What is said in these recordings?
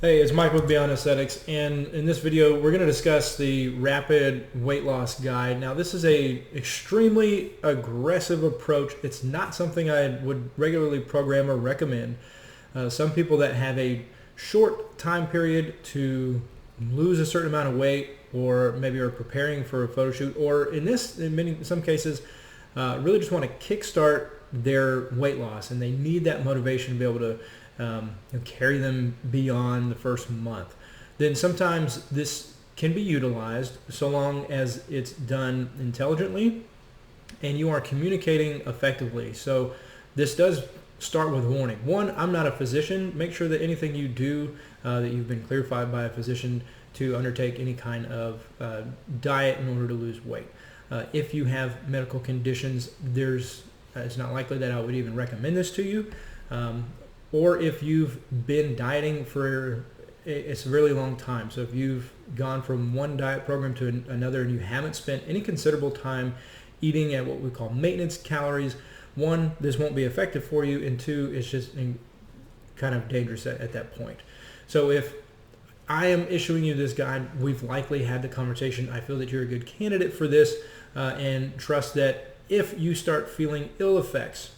Hey, it's Mike with Beyond Aesthetics, and in this video we're going to discuss the Rapid Weight Loss Guide. Now this is a extremely aggressive approach. It's not something I would regularly program or recommend. Some people that have a short time period to lose a certain amount of weight, or maybe are preparing for a photo shoot, or in some cases really just want to kickstart their weight loss, and they need that motivation to be able to carry them beyond the first month. Then sometimes this can be utilized so long as it's done intelligently and you are communicating effectively. So this does start with warning. One, I'm not a physician. Make sure that anything you do, that you've been clarified by a physician to undertake any kind of diet in order to lose weight. If you have medical conditions, it's not likely that I would even recommend this to you. Or if you've been dieting for a really long time. So if you've gone from one diet program to another and you haven't spent any considerable time eating at what we call maintenance calories, one, this won't be effective for you, and two, it's just kind of dangerous at that point. So if I am issuing you this guide, we've likely had the conversation. I feel that you're a good candidate for this, and trust that if you start feeling ill effects,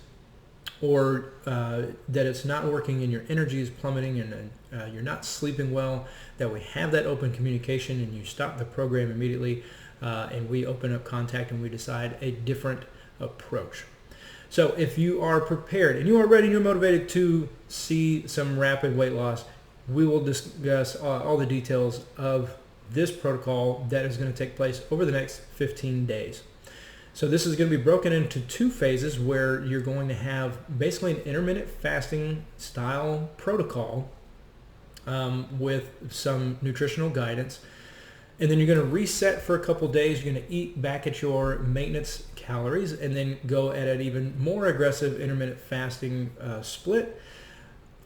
or that it's not working and your energy is plummeting and you're not sleeping well, that we have that open communication and you stop the program immediately, and we open up contact and we decide a different approach. So if you are prepared and you are ready and you're motivated to see some rapid weight loss, we will discuss all the details of this protocol that is going to take place over the next 15 days. So this is going to be broken into two phases where you're going to have basically an intermittent fasting style protocol with some nutritional guidance. And then you're going to reset for a couple days. You're going to eat back at your maintenance calories and then go at an even more aggressive intermittent fasting split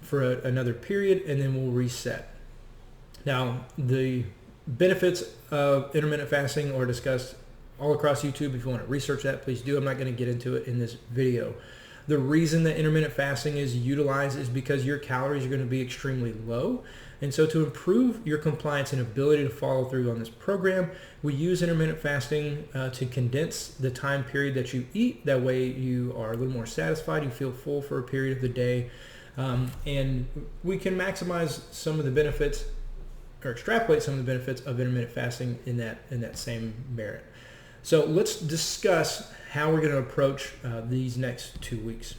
for another period, and then we'll reset. Now, the benefits of intermittent fasting are discussed all across YouTube. If you want to research that, please do. I'm not going to get into it in this video. The reason that intermittent fasting is utilized is because your calories are going to be extremely low. And so to improve your compliance and ability to follow through on this program, we use intermittent fasting to condense the time period that you eat. That way you are a little more satisfied. You feel full for a period of the day. And we can maximize some of the benefits, or extrapolate some of the benefits of intermittent fasting in that same merit. So let's discuss how we're going to approach these next 2 weeks.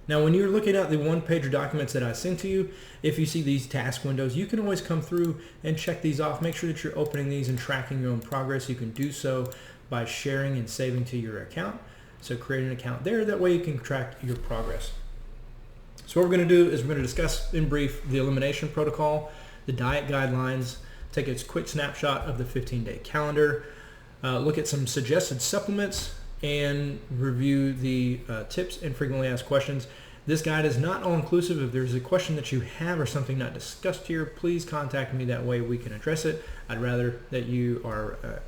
Now, when you're looking at the one-pager documents that I sent to you, if you see these task windows, you can always come through and check these off. Make sure that you're opening these and tracking your own progress. You can do so by sharing and saving to your account. So create an account there. That way you can track your progress. So what we're going to do is we're going to discuss in brief the elimination protocol, the diet guidelines, take a quick snapshot of the 15-day calendar, look at some suggested supplements, and review the tips and frequently asked questions. This guide is not all-inclusive. If there's a question that you have or something not discussed here, please contact me. That way we can address it. I'd rather that you are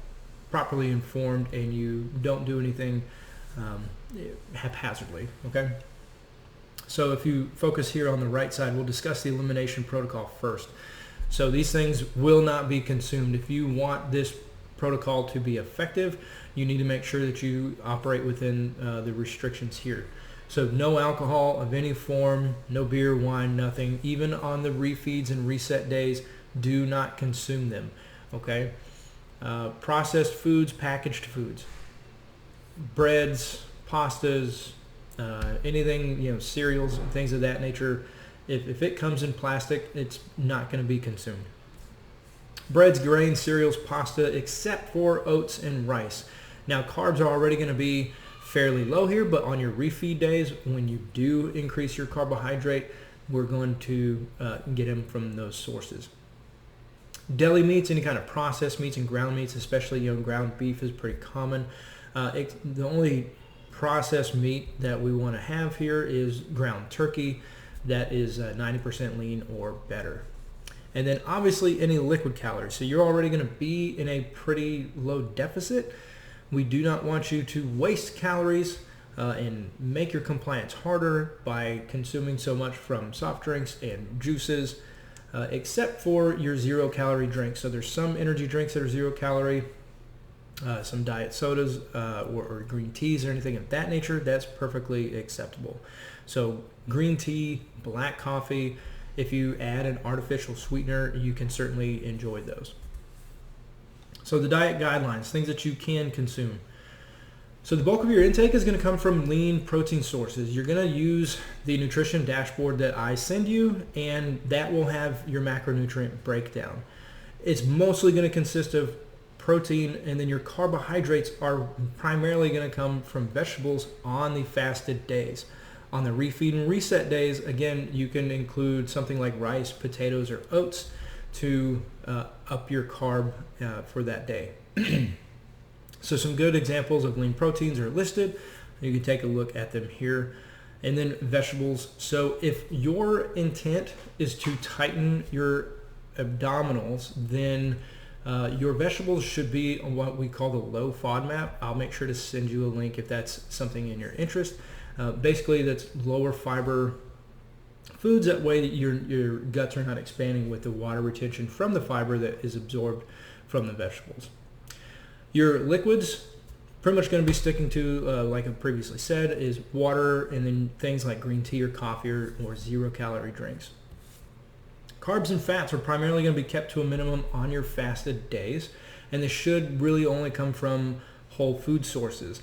properly informed and you don't do anything haphazardly, okay? So if you focus here on the right side, we'll discuss the elimination protocol first. So these things will not be consumed. If you want this protocol to be effective, you need to make sure that you operate within the restrictions here. So no alcohol of any form, no beer, wine, nothing. Even on the refeeds and reset days, do not consume them, okay? Processed foods, packaged foods, breads, pastas, anything, cereals and things of that nature. If it comes in plastic, it's not going to be consumed. Breads, grains, cereals, pasta, except for oats and rice. Now, carbs are already going to be fairly low here, but on your refeed days, when you do increase your carbohydrate, we're going to get them from those sources. Deli meats, any kind of processed meats and ground meats, especially ground beef is pretty common. The only processed meat that we want to have here is ground turkey. That is 90% lean or better. And then obviously any liquid calories. So you're already going to be in a pretty low deficit. We do not want you to waste calories and make your compliance harder by consuming so much from soft drinks and juices. except for your 0-calorie drinks. So there's some energy drinks that are 0-calorie, some diet sodas or green teas or anything of that nature. That's perfectly acceptable. So green tea, black coffee, if you add an artificial sweetener, you can certainly enjoy those. So the diet guidelines, things that you can consume. So the bulk of your intake is going to come from lean protein sources. You're going to use the nutrition dashboard that I send you, and that will have your macronutrient breakdown. It's mostly going to consist of protein, and then your carbohydrates are primarily going to come from vegetables on the fasted days. On the refeed and reset days, again, you can include something like rice, potatoes, or oats to up your carb for that day. So some good examples of lean proteins are listed. You can take a look at them here. And then vegetables. So if your intent is to tighten your abdominals, then your vegetables should be on what we call the low FODMAP. I'll make sure to send you a link if that's something in your interest. Basically, that's lower fiber foods. That way that your guts are not expanding with the water retention from the fiber that is absorbed from the vegetables. Your liquids, pretty much going to be sticking to, like I previously said, is water, and then things like green tea or coffee or 0-calorie drinks. Carbs and fats are primarily going to be kept to a minimum on your fasted days, and they should really only come from whole food sources.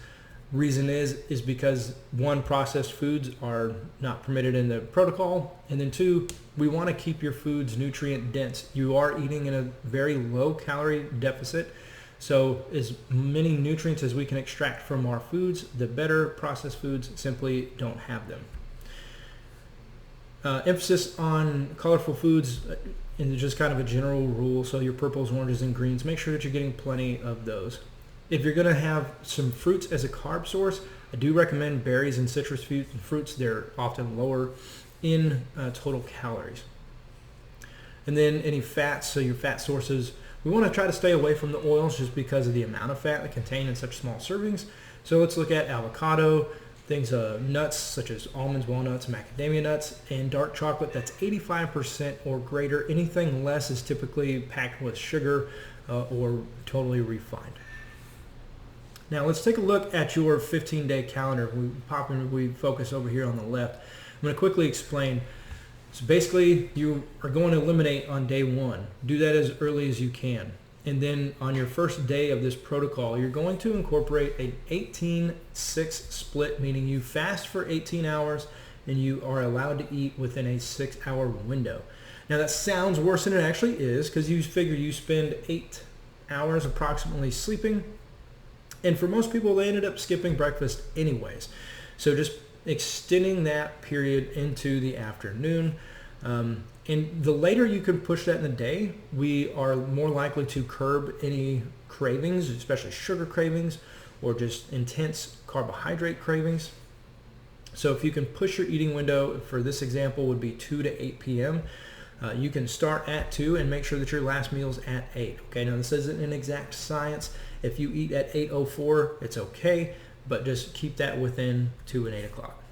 Reason is because one, processed foods are not permitted in the protocol, and then two, we want to keep your foods nutrient dense. You are eating in a very low calorie deficit, so as many nutrients as we can extract from our foods, the better. Processed foods simply don't have them. Emphasis on colorful foods and just kind of a general rule. So your purples, oranges, and greens, make sure that you're getting plenty of those. If you're going to have some fruits as a carb source, I do recommend berries and citrus fruits. They're often lower in total calories. And then any fats, so your fat sources, we want to try to stay away from the oils just because of the amount of fat that contained in such small servings. So let's look at avocado, things, nuts such as almonds, walnuts, macadamia nuts, and dark chocolate that's 85% or greater. Anything less is typically packed with sugar or totally refined. Now let's take a look at your 15-day calendar. We focus over here on the left. I'm going to quickly explain. So basically, you are going to eliminate on day one. Do that as early as you can. And then on your first day of this protocol, you're going to incorporate an 18-6 split, meaning you fast for 18 hours and you are allowed to eat within a 6-hour window. Now that sounds worse than it actually is, because you figure you spend 8 hours approximately sleeping. And for most people, they ended up skipping breakfast anyways. So just extending that period into the afternoon. And the later you can push that in the day, we are more likely to curb any cravings, especially sugar cravings or just intense carbohydrate cravings. So if you can push your eating window, for this example, would be 2 to 8 p.m. You can start at 2 and make sure that your last meal is at 8. Okay, now this isn't an exact science. If you eat at 8:04, it's okay, but just keep that within 2 and 8 o'clock.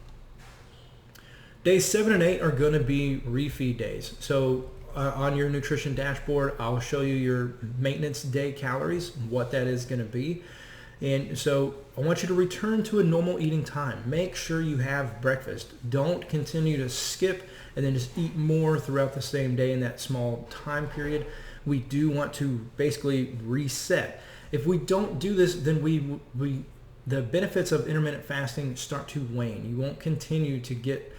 Days 7 and 8 are going to be refeed days. So on your nutrition dashboard, I'll show you your maintenance day calories, what that is going to be. And so I want you to return to a normal eating time. Make sure you have breakfast. Don't continue to skip and then just eat more throughout the same day in that small time period. We do want to basically reset. If we don't do this, then the benefits of intermittent fasting start to wane. You won't continue to get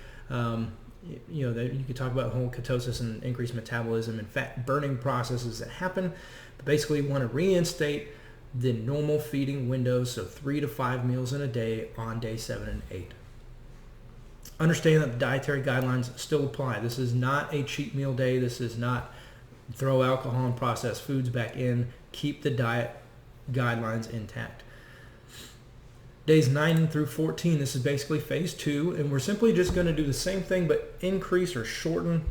you could talk about whole ketosis and increased metabolism and fat burning processes that happen, but basically you want to reinstate the normal feeding windows, so 3 to 5 meals in a day on day 7 and 8. Understand that the dietary guidelines still apply. This is not a cheat meal day. This is not throw alcohol and processed foods back in. Keep the diet guidelines intact. Days 9 through 14, this is basically phase 2, and we're simply just going to do the same thing but increase or shorten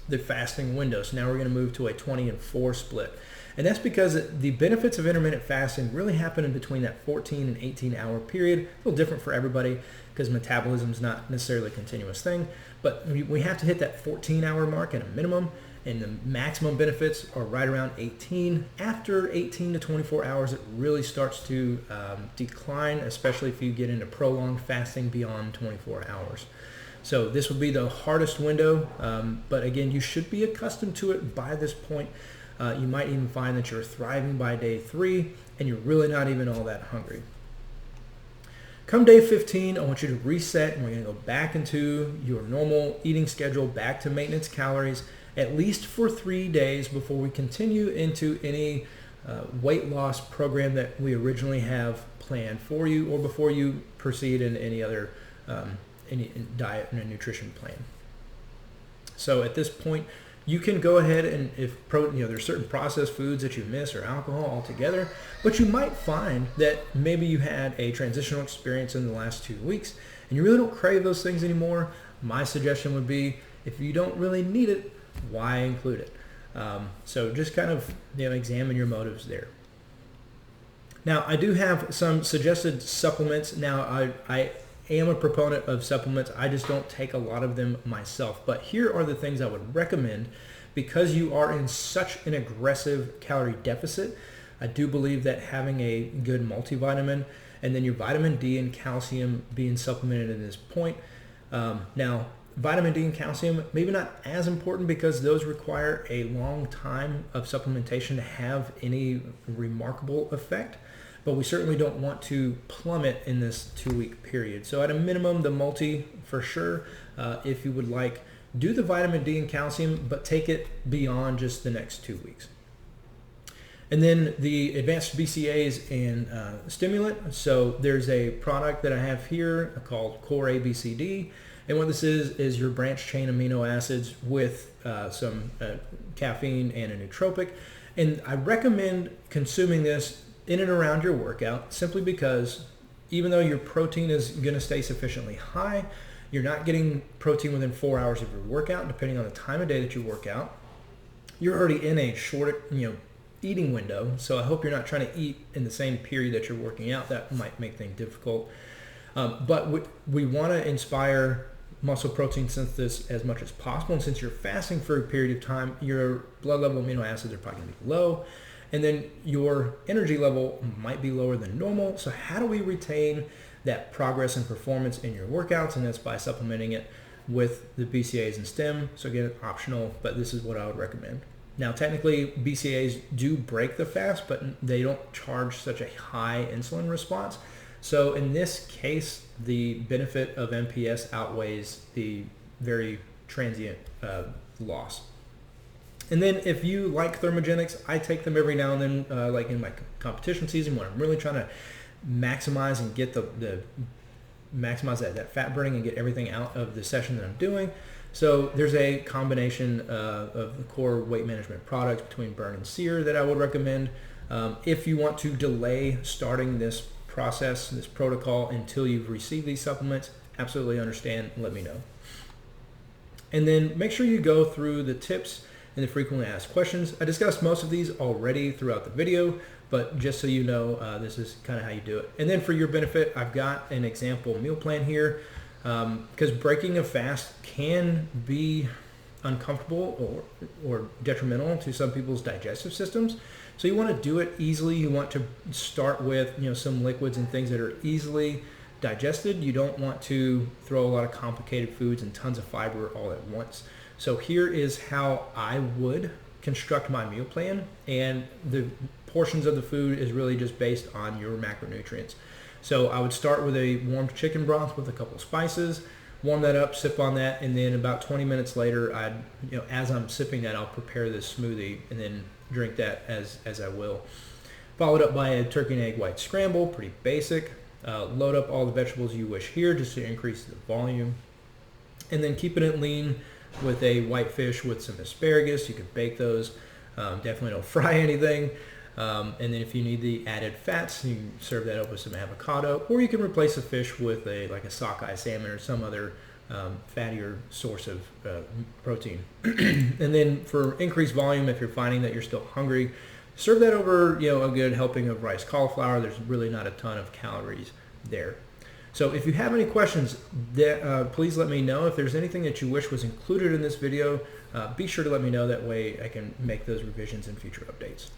the fasting window. So now we're going to move to a 20 and 4 split. And that's because the benefits of intermittent fasting really happen in between that 14 and 18 hour period. A little different for everybody because metabolism is not necessarily a continuous thing, but we have to hit that 14 hour mark at a minimum, and the maximum benefits are right around 18. After 18 to 24 hours, it really starts to decline, especially if you get into prolonged fasting beyond 24 hours. So this would be the hardest window, but again, you should be accustomed to it by this point. You might even find that you're thriving by day 3 and you're really not even all that hungry. Come day 15, I want you to reset, and we're going to go back into your normal eating schedule, back to maintenance calories, at least for 3 days before we continue into any weight loss program that we originally have planned for you, or before you proceed in any other any diet and a nutrition plan. So at this point, you can go ahead and there's certain processed foods that you miss or alcohol altogether, but you might find that maybe you had a transitional experience in the last 2 weeks and you really don't crave those things anymore. My suggestion would be, if you don't really need it, why include it? So just kind of examine your motives there. Now, I do have some suggested supplements. Now, I am a proponent of supplements. I just don't take a lot of them myself. But here are the things I would recommend because you are in such an aggressive calorie deficit. I do believe that having a good multivitamin and then your vitamin D and calcium being supplemented at this point. Now, vitamin D and calcium, maybe not as important because those require a long time of supplementation to have any remarkable effect. But we certainly don't want to plummet in this 2-week period. So at a minimum, the multi for sure. If you would like, do the vitamin D and calcium, but take it beyond just the next 2 weeks. And then the advanced BCAAs and stimulant. So there's a product that I have here called Core ABCD. And what this is your branch chain amino acids with some caffeine and a nootropic. And I recommend consuming this in and around your workout, simply because even though your protein is going to stay sufficiently high, you're not getting protein within 4 hours of your workout, depending on the time of day that you work out. You're already in a short, eating window, so I hope you're not trying to eat in the same period that you're working out. That might make things difficult. But we want to inspire muscle protein synthesis as much as possible, and since you're fasting for a period of time, your blood level amino acids are probably going to be low. And then your energy level might be lower than normal. So how do we retain that progress and performance in your workouts? And that's by supplementing it with the BCAAs and STEM. So again, optional, but this is what I would recommend. Now, technically, BCAAs do break the fast, but they don't charge such a high insulin response. So in this case, the benefit of MPS outweighs the very transient loss. And then if you like thermogenics, I take them every now and then, like in my competition season when I'm really trying to maximize and get maximize that fat burning and get everything out of the session that I'm doing. So there's a combination of the core weight management products between Burn and Sear that I would recommend. If you want to delay starting this process, this protocol, until you've received these supplements, absolutely understand, let me know. And then make sure you go through the tips and the frequently asked questions. I discussed most of these already throughout the video, but just so you know, this is kind of how you do it. And then for your benefit, I've got an example meal plan here, because breaking a fast can be uncomfortable or detrimental to some people's digestive systems. So you want to do it easily. You want to start with some liquids and things that are easily digested. You don't want to throw a lot of complicated foods and tons of fiber all at once. So here is how I would construct my meal plan, and the portions of the food is really just based on your macronutrients. So I would start with a warmed chicken broth with a couple of spices, warm that up, sip on that, and then about 20 minutes later, as I'm sipping that, I'll prepare this smoothie and then drink that as I will. Followed up by a turkey and egg white scramble, pretty basic. Load up all the vegetables you wish here just to increase the volume. And then keeping it lean with a white fish with some asparagus. You could bake those. Definitely don't fry anything. And then if you need the added fats, you can serve that up with some avocado, or you can replace the fish with like a sockeye salmon or some other fattier source of protein. And then for increased volume, if you're finding that you're still hungry, serve that over a good helping of rice cauliflower. There's really not a ton of calories there. So if you have any questions, please let me know. If there's anything that you wish was included in this video, be sure to let me know. That way I can make those revisions in future updates.